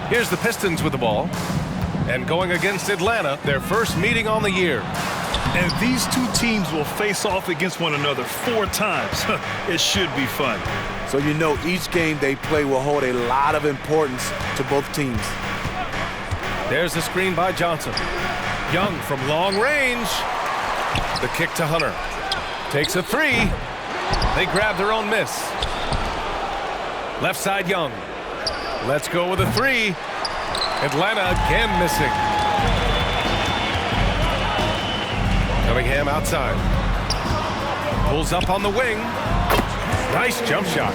Here's the Pistons with the ball. And going against Atlanta, their first meeting on the year. And these two teams will face off against one another 4 times. It should be fun. So you know each game they play will hold a lot of importance to both teams. There's the screen by Johnson. Young from long range. The kick to Hunter. Takes a 3. They grab their own miss. Left side Young. Let's go with a 3. Atlanta again missing. Cunningham outside. Pulls up on the wing. Nice jump shot.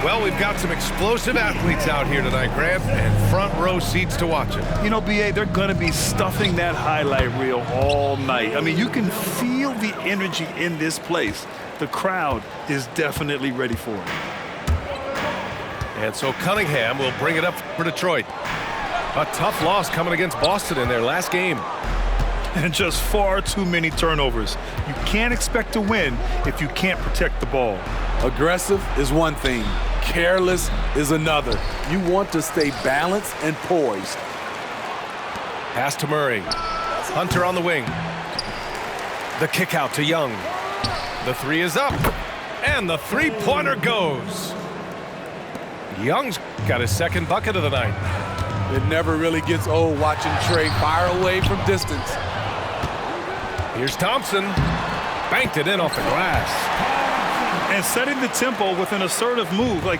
Well, we've got some explosive athletes out here tonight, Grant, and front row seats to watch it. You know, B.A., they're going to be stuffing that highlight reel all night. I mean, you can feel the energy in this place. The crowd is definitely ready for it. And so Cunningham will bring it up for Detroit. A tough loss coming against Boston in their last game. And just far too many turnovers. You can't expect to win if you can't protect the ball. Aggressive is one thing. Careless is another. You want to stay balanced and poised. Pass to Murray. Hunter on the wing. The kick out to Young. The 3 is up. And the 3-pointer goes. Young's got his second bucket of the night. It never really gets old watching Trey fire away from distance. Here's Thompson. Banked it in off the glass. And setting the tempo with an assertive move. Like,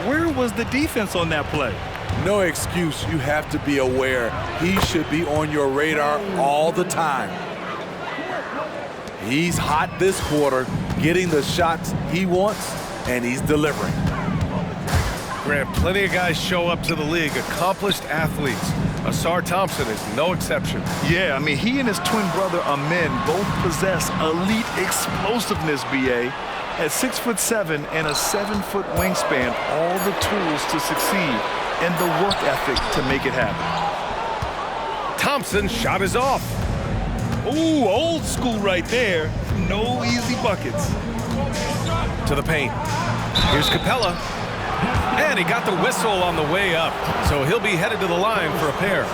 where was the defense on that play? No excuse. You have to be aware. He should be on your radar all the time. He's hot this quarter, getting the shots he wants, and he's delivering. Grant, plenty of guys show up to the league, accomplished athletes. Asar Thompson is no exception. Yeah, I mean, he and his twin brother Amin both possess elite explosiveness, B.A. At 6'7" and a 7-foot wingspan, all the tools to succeed and the work ethic to make it happen. Thompson's shot is off. Ooh, old school right there. No easy buckets. To the paint. Here's Capella. And he got the whistle on the way up, so he'll be headed to the line for a pair.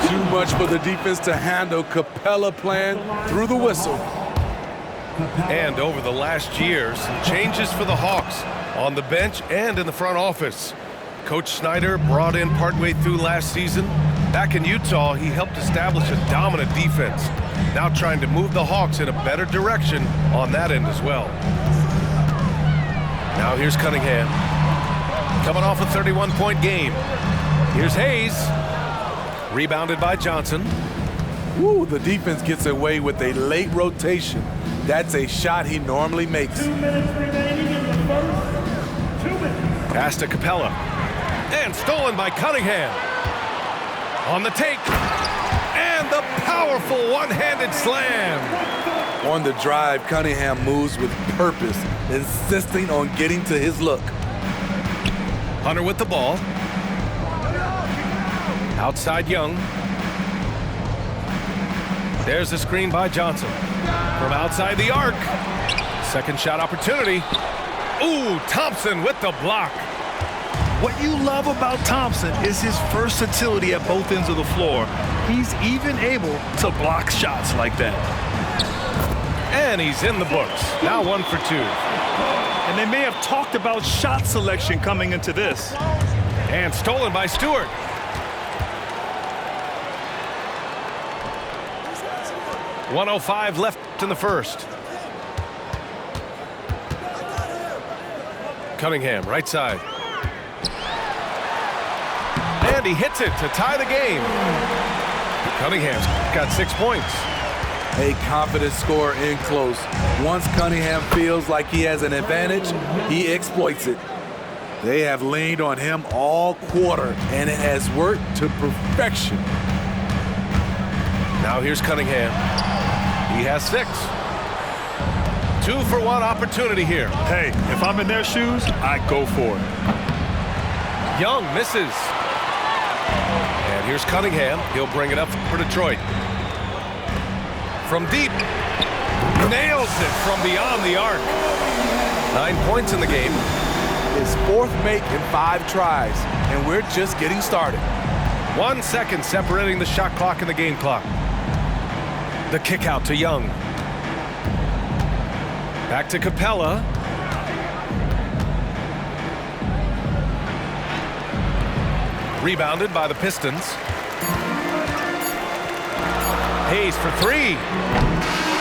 Too much for the defense to handle. Capella playing through the whistle. And over the last year, some changes for the Hawks on the bench and in the front office. Coach Snyder brought in partway through last season. Back in Utah, he helped establish a dominant defense. Now trying to move the Hawks in a better direction on that end as well. Now here's Cunningham. Coming off a 31-point game. Here's Hayes. Rebounded by Johnson. Woo, the defense gets away with a late rotation. That's a shot he normally makes. 2 minutes remaining in the first. 2 minutes. Pass to Capella. And stolen by Cunningham. On the take. And the powerful one-handed slam. On the drive, Cunningham moves with purpose, insisting on getting to his look. Hunter with the ball. Outside Young. There's the screen by Johnson. From outside the arc. Second shot opportunity. Ooh, Thompson with the block. What you love about Thompson is his versatility at both ends of the floor. He's even able to block shots like that. And he's in the books. Now 1 for 2. And they may have talked about shot selection coming into this. And stolen by Stewart. .105 left in the first. Cunningham, right side. And he hits it to tie the game. Cunningham's got 6 points. A confident scorer in close. Once Cunningham feels like he has an advantage, he exploits it. They have leaned on him all quarter, and it has worked to perfection. Now here's Cunningham. He has 6. 2 for 1 opportunity here. Hey, if I'm in their shoes, I go for it. Young misses. And here's Cunningham. He'll bring it up for Detroit. From deep. Nails it from beyond the arc. 9 points in the game. His 4th make in 5 tries. and we're just getting started. 1 second separating the shot clock and the game clock. The kick out to Young. Back to Capella. Rebounded by the Pistons. Hayes for three.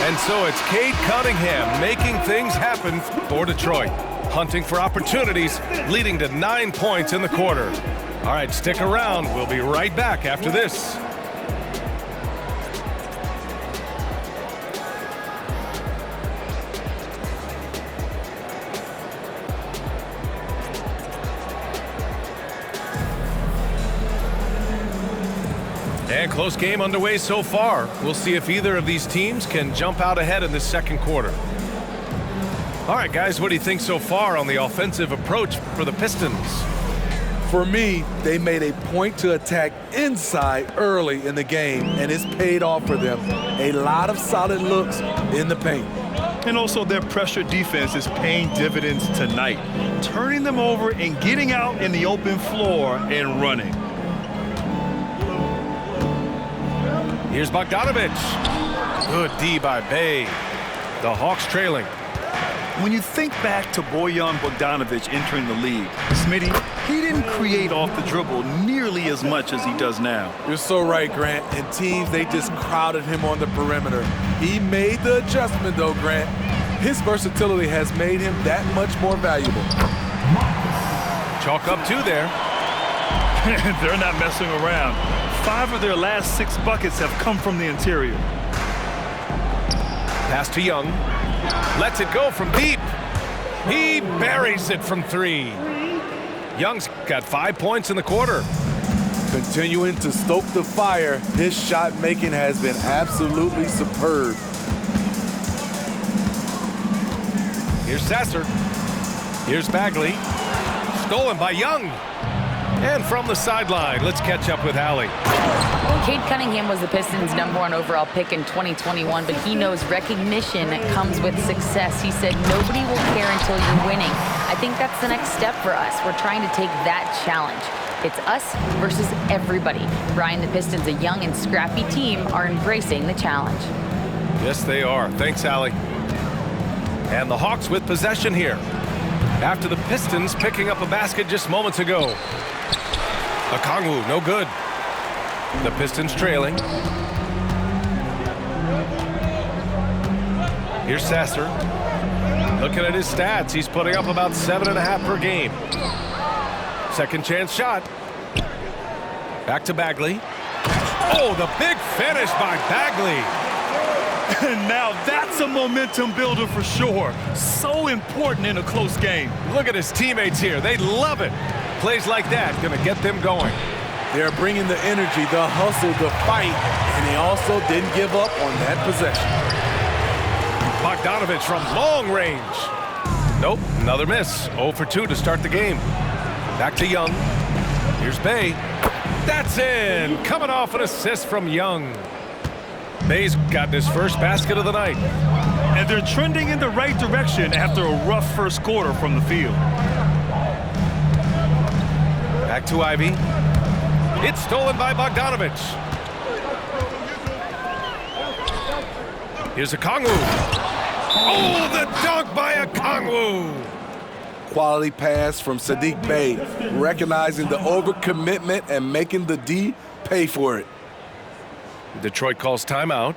And so it's Cade Cunningham making things happen for Detroit. Hunting for opportunities, leading to 9 points in the quarter. All right, stick around. We'll be right back after this. And close game underway so far. We'll see if either of these teams can jump out ahead in this second quarter. All right, guys, what do you think so far on the offensive approach for the Pistons? For me, they made a point to attack inside early in the game, and it's paid off for them. A lot of solid looks in the paint. And also their pressure defense is paying dividends tonight, turning them over and getting out in the open floor and running. Here's Bogdanovich. Good D by Bay. The Hawks trailing. When you think back to Bojan Bogdanovic entering the league, Smitty, he didn't create off the dribble nearly as much as he does now. You're so right, Grant. And teams, they just crowded him on the perimeter. He made the adjustment, though, Grant. His versatility has made him that much more valuable. Chalk up two there. They're not messing around. 5 of their last 6 buckets have come from the interior. Pass to Young. Lets it go from deep. He buries it from 3. Young's got 5 points in the quarter. Continuing to stoke the fire, his shot making has been absolutely superb. Here's Sasser. Here's Bagley. Stolen by Young. And from the sideline, let's catch up with Allie. Cade Cunningham was the Pistons' #1 overall pick in 2021, but he knows recognition comes with success. He said, nobody will care until you're winning. I think that's the next step for us. We're trying to take that challenge. It's us versus everybody. Brian, the Pistons, a young and scrappy team, are embracing the challenge. Yes, they are. Thanks, Allie. And the Hawks with possession here. After the Pistons picking up a basket just moments ago. Okongwu, no good. The Pistons trailing. Here's Sasser. Looking at his stats, he's putting up about 7.5 per game. Second chance shot. Back to Bagley. Oh, the big finish by Bagley. And now that's a momentum builder for sure. So important in a close game. Look at his teammates here. They love it. Plays like that gonna get them going. They're bringing the energy, the hustle, the fight, and they also didn't give up on that possession. Bogdanovich from long range. Nope, another miss. 0 for 2 to start the game. Back to Young. Here's Bay. That's in. Coming off an assist from Young. Bay's gotten his first basket of the night. And they're trending in the right direction after a rough first quarter from the field. Back to Ivy. It's stolen by Bogdanovich. Here's Okongwu. Oh, the dunk by Okongwu. Quality pass from Saddiq Bey, recognizing the overcommitment and making the D pay for it. Detroit calls timeout.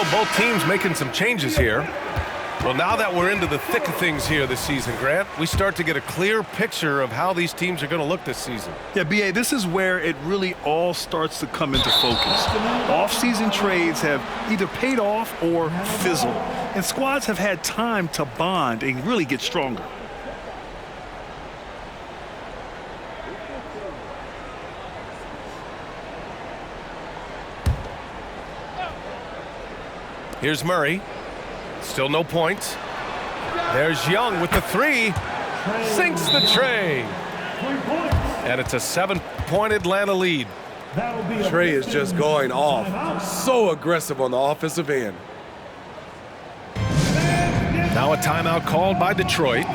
show both teams making some changes here. Well, now that we're into the thick of things here this season, Grant, we start to get a clear picture of how these teams are going to look this season. Yeah, B.A., this is where it really all starts to come into focus. Off-season trades have either paid off or fizzled, and squads have had time to bond and really get stronger. Here's Murray. Still no points. There's Young with the three. Sinks the tray. And it's a 7-point Atlanta lead. Trey is just going off. So aggressive on the offensive end. Now a timeout called by Detroit.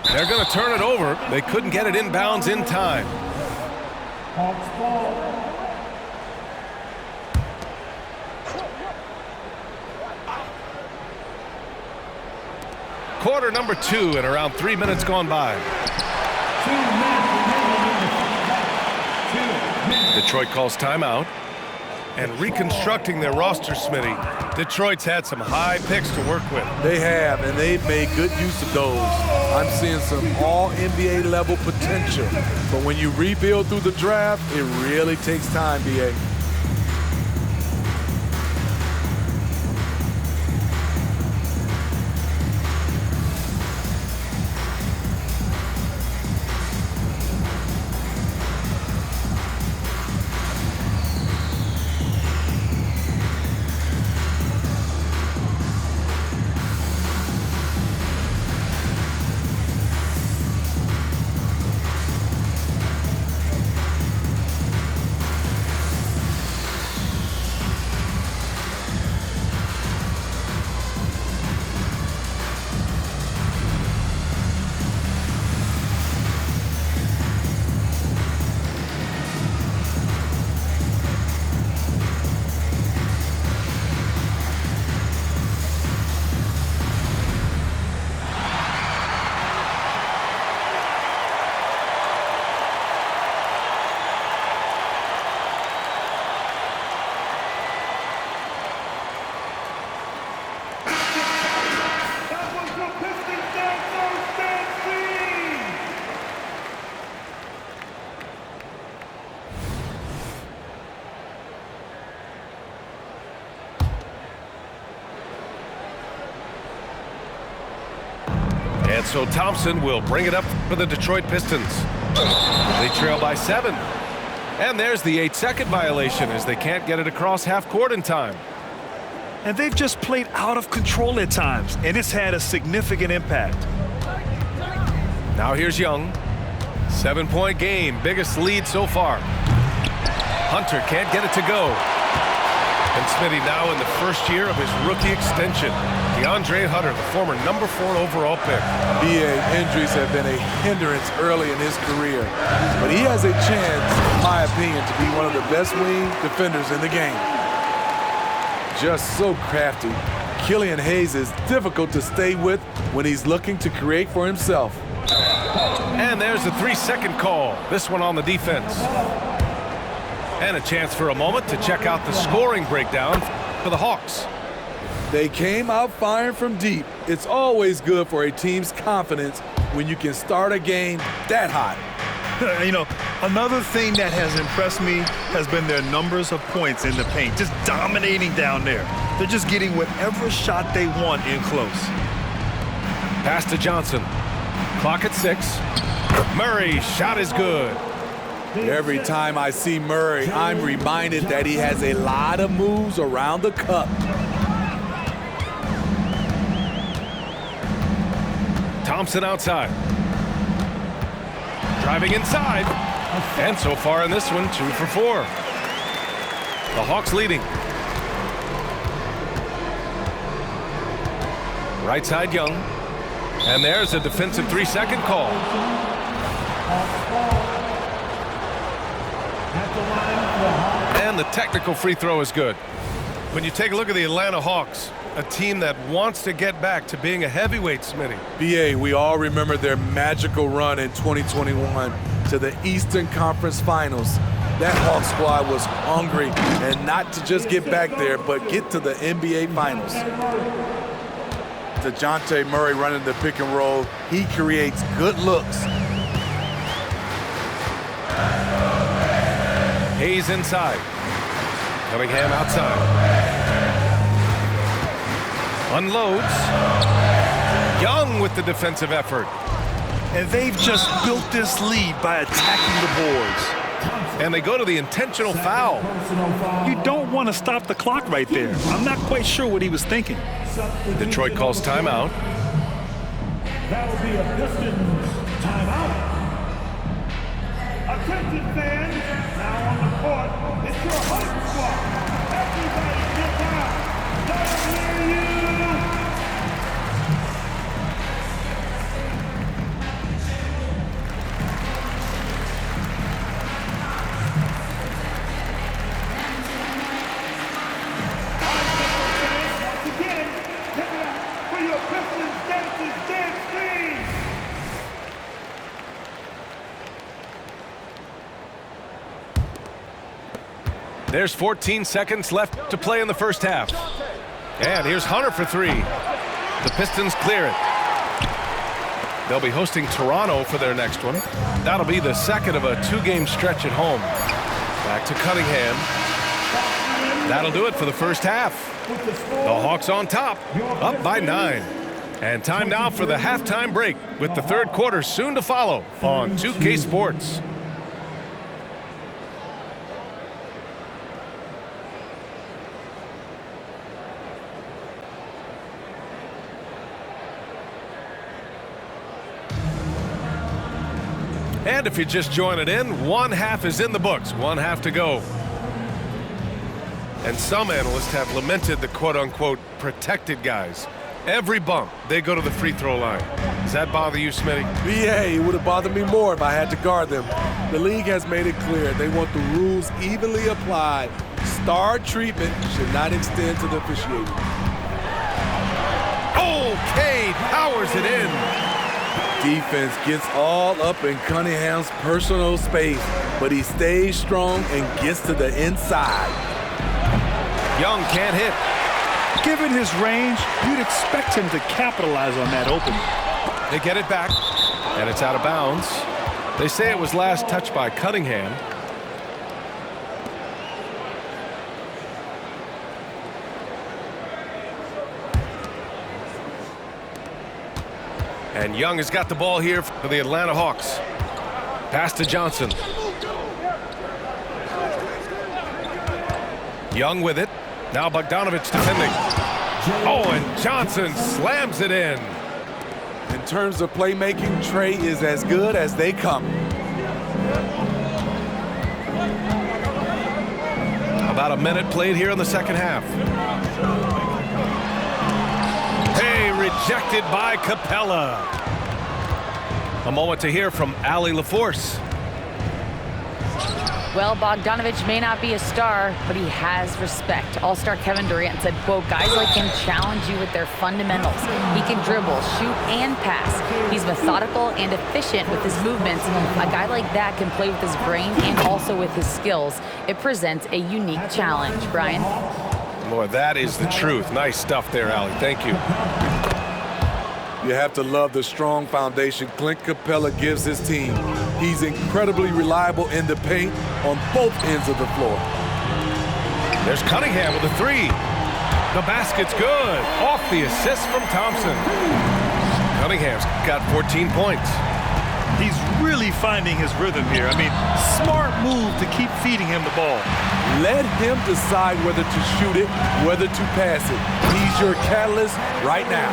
They're going to turn it over. They couldn't get it inbounds in time. Quarter number 2 and around 3 minutes gone by. Detroit calls timeout. And reconstructing their roster, Smitty, Detroit's had some high picks to work with. They have, and they've made good use of those. I'm seeing some all-NBA level potential. But when you rebuild through the draft, it really takes time, B.A. And so Thompson will bring it up for the Detroit Pistons. They trail by 7. And there's the 8-second violation as they can't get it across half court in time. And they've just played out of control at times, and it's had a significant impact. Now here's Young. 7-point game, biggest lead so far. Hunter can't get it to go. And Smitty now in the first year of his rookie extension. DeAndre Hunter, the former number 4 overall pick. BA injuries have been a hindrance early in his career, but he has a chance, in my opinion, to be one of the best wing defenders in the game. just so crafty. Killian Hayes is difficult to stay with when he's looking to create for himself. And there's a 3-second call. This one on the defense. And a chance for a moment to check out the scoring breakdown for the Hawks. They came out firing from deep. It's always good for a team's confidence when you can start a game that hot. You know, another thing that has impressed me has been their numbers of points in the paint, just dominating down there. They're just getting whatever shot they want in close. Pass to Johnson. Clock at 6. Murray's shot is good. Every time I see Murray, I'm reminded that he has a lot of moves around the cup. Thompson outside. Driving inside. And so far in this one, 2 for 4. The Hawks leading. Right side Young. And there's a defensive 3-second call. And the technical free throw is good. When you take a look at the Atlanta Hawks, a team that wants to get back to being a heavyweight, Smitty. BA, we all remember their magical run in 2021 to the Eastern Conference Finals. That Hawk squad was hungry, and not to just get back there, but get to the NBA Finals. DeJounte Murray running the pick and roll. He creates good looks. Hayes inside. Cunningham outside. Unloads. Young with the defensive effort. And they've just built this lead by attacking the boards. And they go to the intentional foul. You don't want to stop the clock right there. I'm not quite sure what he was thinking. Detroit calls timeout. That'll be a Pistons timeout. Attention fans, now on the court, it's your Hawks squad. Everybody get down. Let them hear you. Once again, give it up for your Pistons dancers dance team. There's 14 seconds left to play in the first half. And here's Hunter for 3. The Pistons clear it. They'll be hosting Toronto for their next one. That'll be the second of a 2-game stretch at home. Back to Cunningham. That'll do it for the first half. The Hawks on top, up by 9. And time now for the halftime break, with the third quarter soon to follow on 2K Sports. And if you're just joining in, one half is in the books, one half to go. And some analysts have lamented the quote-unquote protected guys. Every bump, they go to the free throw line. Does that bother you, Smitty? BA, it would have bothered me more if I had to guard them. The league has made it clear they want the rules evenly applied. Star treatment should not extend to the officiating. Oh, Cade powers it in. Defense gets all up in Cunningham's personal space, but he stays strong and gets to the inside. Young can't hit. Given his range, you'd expect him to capitalize on that opening. They get it back, and it's out of bounds. They say it was last touched by Cunningham. And Young has got the ball here for the Atlanta Hawks. Pass to Johnson. Young with it. Now Bogdanovich defending. Oh, and Johnson slams it in. In terms of playmaking, Trey is as good as they come. About a minute played here in the second half. Hey, rejected by Capella. A moment to hear from Allie LaForce. Well, Bogdanovich may not be a star, but he has respect. All-star Kevin Durant said, quote, guys like him challenge you with their fundamentals. He can dribble, shoot, and pass. He's methodical and efficient with his movements. A guy like that can play with his brain and also with his skills. It presents a unique challenge. Brian? Boy, that is the truth. Nice stuff there, Allie. Thank you. You have to love the strong foundation Clint Capella gives his team. He's incredibly reliable in the paint on both ends of the floor. There's Cunningham with a three. The basket's good. Off the assist from Thompson. Cunningham's got 14 points. He's really finding his rhythm here. I mean, smart move to keep feeding him the ball. Let him decide whether to shoot it, whether to pass it. He's your catalyst right now.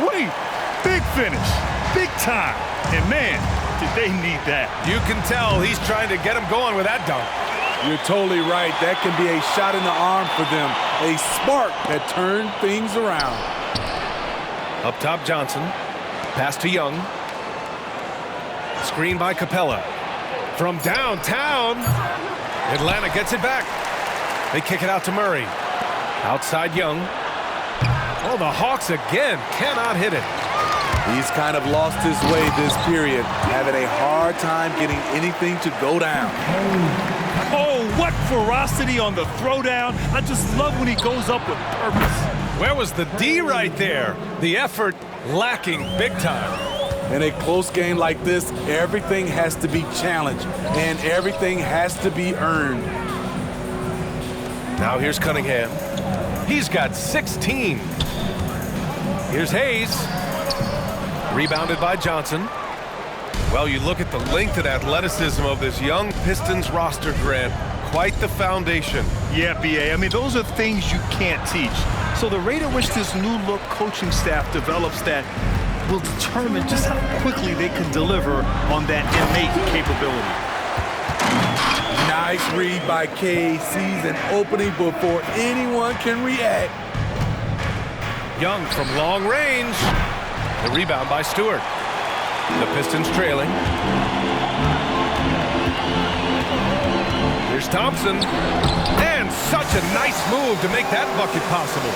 Wait, big finish, big time. And man, did they need that. You can tell he's trying to get him going with that dunk. You're totally right. That can be a shot in the arm for them. A spark that turned things around. Up top, Johnson. Pass to Young. Screen by Capella. From downtown, Atlanta gets it back. They kick it out to Murray. Outside Young. Oh, the Hawks again cannot hit it. He's kind of lost his way this period, having a hard time getting anything to go down. Oh, what ferocity on the throwdown. I just love when he goes up with purpose. Where was the D right there? The effort lacking big time. In a close game like this, everything has to be challenged, and everything has to be earned. Now here's Cunningham. He's got 16. Here's Hayes. Rebounded by Johnson. Well, you look at the length and athleticism of this young Pistons roster, Grant. Quite the foundation. Yeah, B.A. I mean, those are things you can't teach. So the rate at which this new look coaching staff develops that will determine just how quickly they can deliver on that innate capability. Nice read by K. Sees an opening before anyone can react. Young from long range. The rebound by Stewart. The Pistons trailing. Here's Thompson. And such a nice move to make that bucket possible.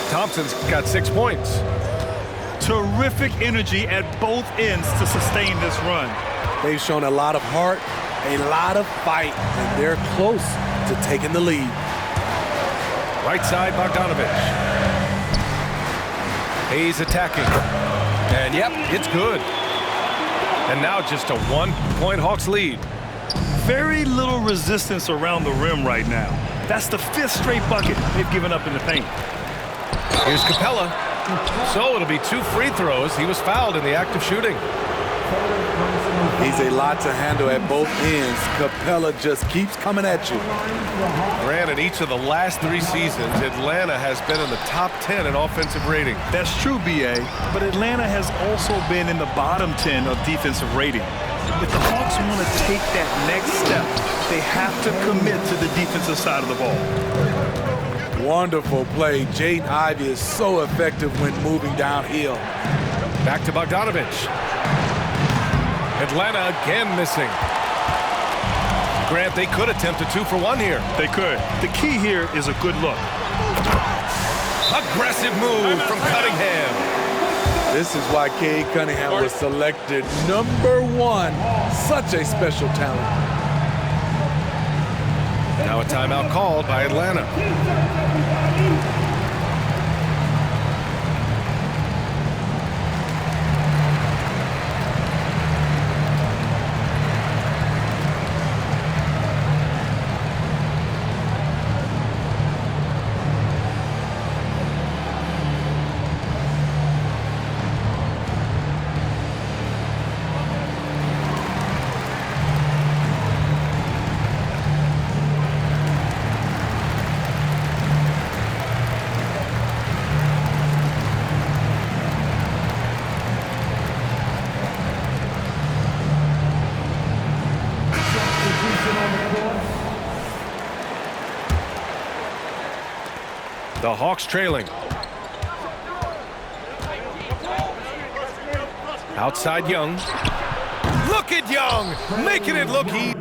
Thompson's got 6 points. Terrific energy at both ends to sustain this run. They've shown a lot of heart, a lot of fight, and they're close to taking the lead. Right side, Bogdanovich. Hayes attacking. And yep, it's good. And now just a 1-point Hawks lead. Very little resistance around the rim right now. That's the 5th straight bucket they've given up in the paint. Here's Capella. So it'll be 2 free throws. He was fouled in the act of shooting. He's a lot to handle at both ends. Capella just keeps coming at you. Grant, in each of the last 3 seasons, Atlanta has been in the top 10 in offensive rating. That's true, B.A., but Atlanta has also been in the bottom 10 of defensive rating. If the Hawks want to take that next step, they have to commit to the defensive side of the ball. Wonderful play. Jaden Ivey is so effective when moving downhill. Back to Bogdanovich. Atlanta again missing. Grant, they could attempt a 2-for-1 here. They could. The key here is a good look. Aggressive move from Cunningham. This is why Cade Cunningham was selected #1. Such a special talent. Now a timeout called by Atlanta. The Hawks trailing. Outside Young. Look at Young, making it look easy.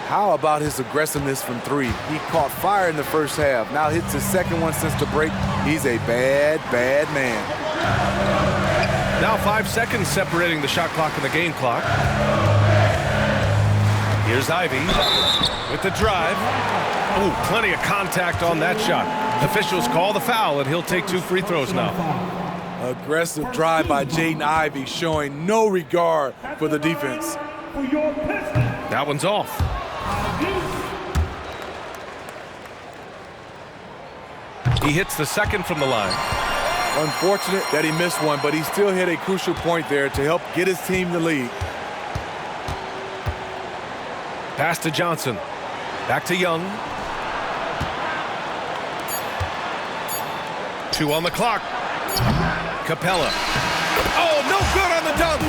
How about his aggressiveness from three? He caught fire in the first half. Now hits his second one since the break. He's a bad, bad man. Now 5 seconds separating the shot clock and the game clock. Here's Ivy with the drive. Oh, plenty of contact on that shot. Officials call the foul, and he'll take 2 free throws now. Aggressive drive by Jaden Ivey, showing no regard for the defense. That one's off. He hits the second from the line. Unfortunate that he missed one, but he still hit a crucial point there to help get his team the lead. Pass to Johnson. Back to Young. 2 on the clock. Capella. Oh, no good on the dunk.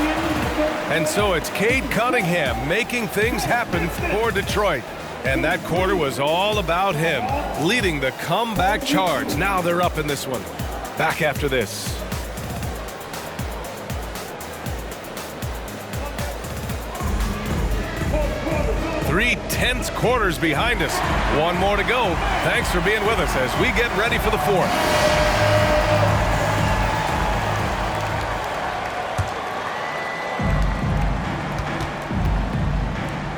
And so it's Cade Cunningham making things happen for Detroit. And that quarter was all about him, leading the comeback charge. Now they're up in this one. Back after this. Three tense quarters behind us. One more to go. Thanks for being with us as we get ready for the fourth.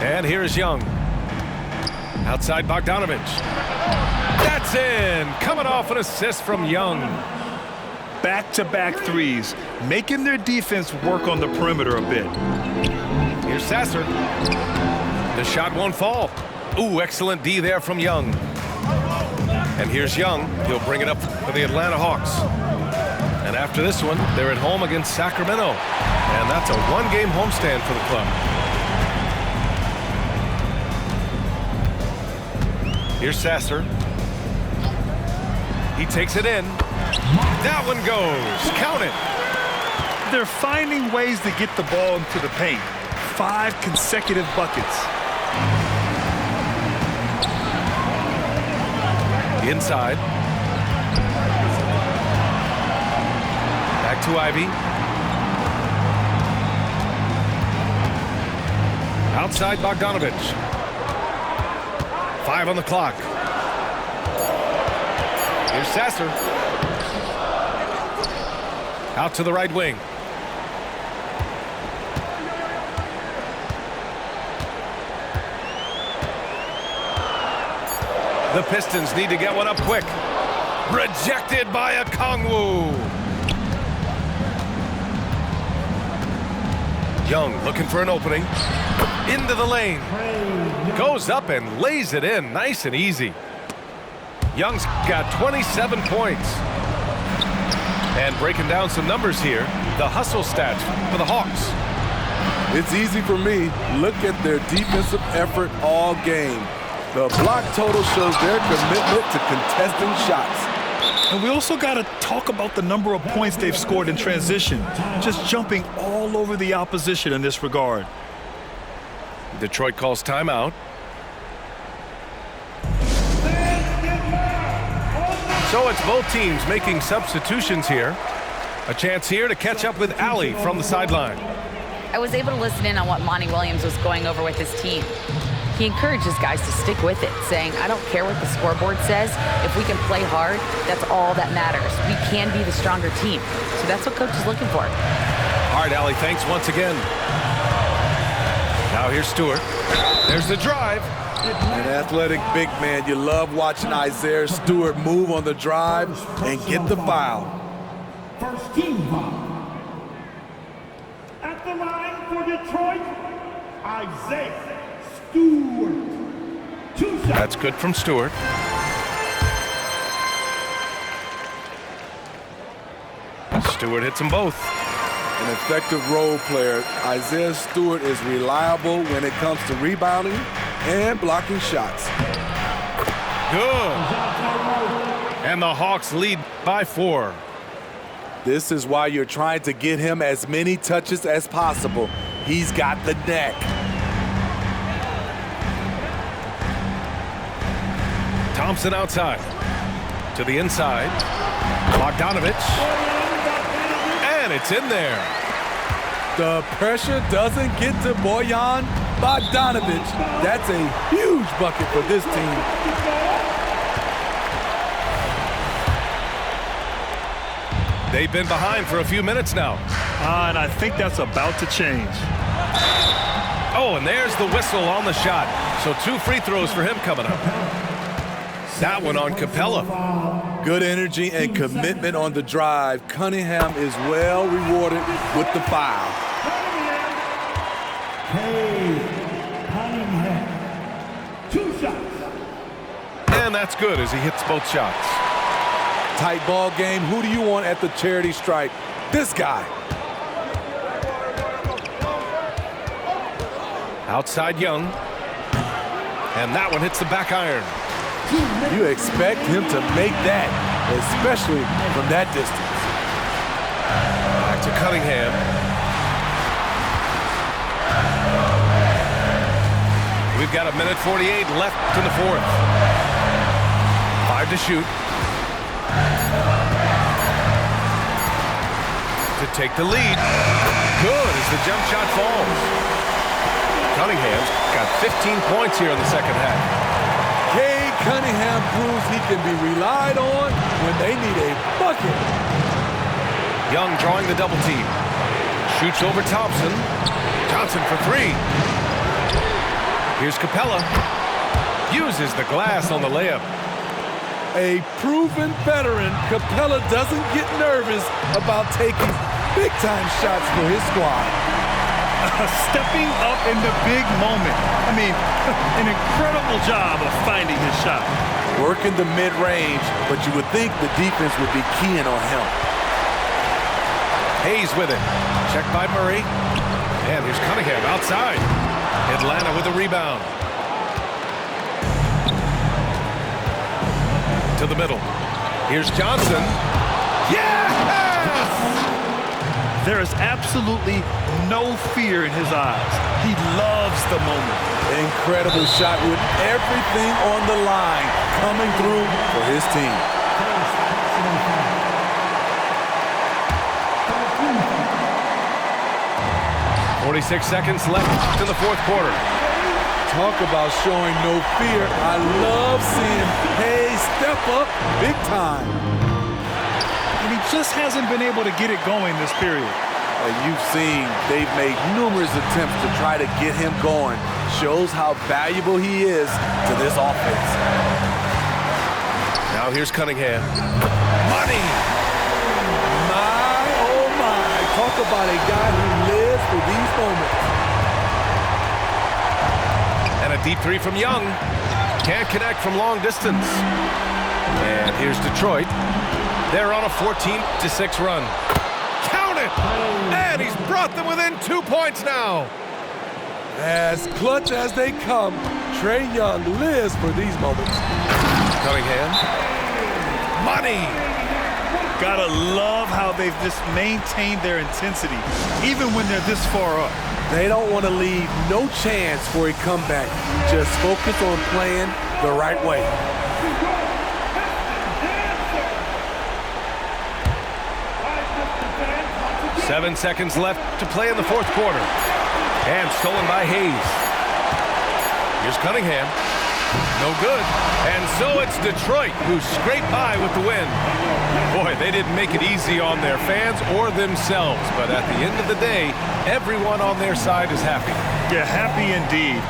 And here's Young. Outside Bogdanovich. That's in. Coming off an assist from Young. Back-to-back threes, making their defense work on the perimeter a bit. Here's Sasser. The shot won't fall. Ooh, excellent D there from Young. And here's Young. He'll bring it up for the Atlanta Hawks. And after this one, they're at home against Sacramento. And that's a one-game homestand for the club. Here's Sasser. He takes it in. That one goes. Count it. They're finding ways to get the ball into the paint. 5 consecutive buckets. Inside. Back to Ivy. Outside Bogdanovich. 5 on the clock. Here's Sasser. Out to the right wing. The Pistons need to get one up quick. Rejected by a Kongwu. Young looking for an opening. Into the lane. Goes up and lays it in. Nice and easy. Young's got 27 points. And breaking down some numbers here, the hustle stats for the Hawks. It's easy for me. Look at their defensive effort all game. The block total shows their commitment to contesting shots. And we also got to talk about the number of points they've scored in transition, just jumping all over the opposition in this regard. Detroit calls timeout. So it's both teams making substitutions here. A chance here to catch up with Allie from the sideline. I was able to listen in on what Monty Williams was going over with his team. He encourages guys to stick with it, saying, I don't care what the scoreboard says. If we can play hard, that's all that matters. We can be the stronger team. So that's what Coach is looking for. All right, Allie, thanks once again. Now here's Stewart. There's the drive. An athletic big man. You love watching Isaiah Stewart move on the drive and get the foul. First team foul. At At the line for Detroit, Isaiah Stewart. 2 shots. That's good from Stewart. Stewart hits them both. An effective role player, Isaiah Stewart is reliable when it comes to rebounding and blocking shots. Good. And the Hawks lead by 4. This is why you're trying to get him as many touches as possible. He's got the neck. Thompson outside. To the inside. Bogdanovich. And it's in there. The pressure doesn't get to Bojan Bogdanovich. That's a huge bucket for this team. They've been behind for a few minutes now. And I think that's about to change. Oh, and there's the whistle on the shot. So 2 free throws for him coming up. That one on Capella. Good energy and commitment on the drive. Cunningham is well rewarded with the foul. Cunningham. 2 shots. And that's good as he hits both shots. Tight ball game. Who do you want at the charity stripe? This guy. Outside Young. And that one hits the back iron. You expect him to make that, especially from that distance. Back to Cunningham. We've got 1:48 left in the 4th. 5 to shoot. To take the lead. Good as the jump shot falls. Cunningham's got 15 points here in the second half. Cunningham proves he can be relied on when they need a bucket. Young drawing the double team. Shoots over Thompson. Johnson for 3. Here's Capella. Uses the glass on the layup. A proven veteran, Capella doesn't get nervous about taking big-time shots for his squad. Stepping up in the big moment. I mean, an incredible job of finding his shot. Working the mid-range, but you would think the defense would be keying on him. Hayes with it. Checked by Murray. And here's Cunningham outside. Atlanta with a rebound. To the middle. Here's Johnson. Yes! There is absolutely no fear in his eyes. He loves the moment. Incredible shot with everything on the line coming through for his team. .46 seconds left in the 4th quarter. Talk about showing no fear. I love seeing Hayes step up big time. And he just hasn't been able to get it going this period. You've seen they've made numerous attempts to try to get him going. Shows how valuable he is to this offense. Now here's Cunningham. Money! My, oh my. Talk about a guy who lives for these moments. And a deep 3 from Young. Can't connect from long distance. And here's Detroit. They're on a 14-6 run. Count it! And he's brought them within 2 points now. As clutch as they come, Trae Young lives for these moments. Cunningham. Money! Gotta love how they've just maintained their intensity, even when they're this far up. They don't want to leave no chance for a comeback. Just focus on playing the right way. Seven seconds left to play in the 4th quarter. And stolen by Hayes. Here's Cunningham. No good. And so it's Detroit who scraped by with the win. Boy, they didn't make it easy on their fans or themselves. But at the end of the day, everyone on their side is happy. Yeah, happy indeed.